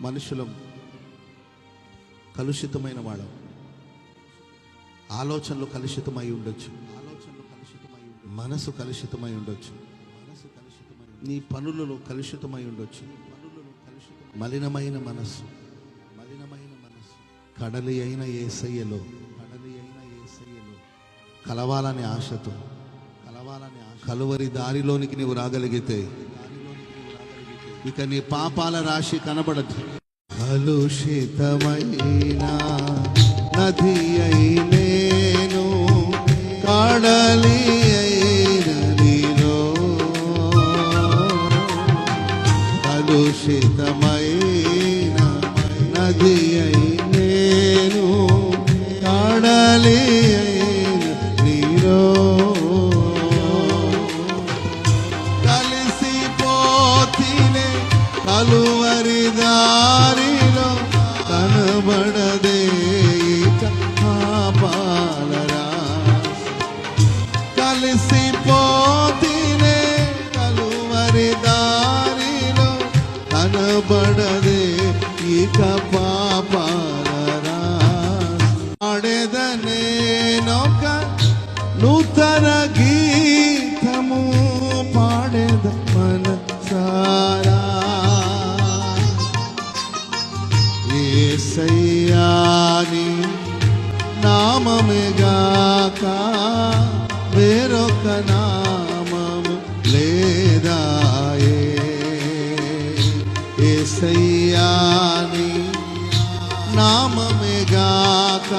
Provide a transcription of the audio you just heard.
మనుషులం కలుషితమైన వాళ్ళం. ఆలోచనలు కలుషితమై ఉండొచ్చు, మనసు కలుషితమై ఉండొచ్చు, నీ పనులలో కలుషితమై ఉండొచ్చు. మలినమైన మనసు కడలి అయిన యేసయ్యలో కలవాలనే ఆశతో కలువరి దారిలోనికి నీవు రాగలిగితే ఇక నీ పాపాల రాశి కనబడదు. కలుషితమైన నది అయినేను కడలి అయిన నీలో కలుషితమైన నది అయినేను కడలి అయిన నీలో కలిసిపోతినే కలువరి దారిలో కనబడదే పాపాలరా. కలిసిపోతినే కలువరి దారిలో కనబడదే ఇక పాపాలరా. పాడేదనేనొక నూతన గీతము పాడేద మనసారా. యేసయ్యాని నామమేగాక వేరొక నామము లేదాయే. యేసయ్యాని నామమేగాక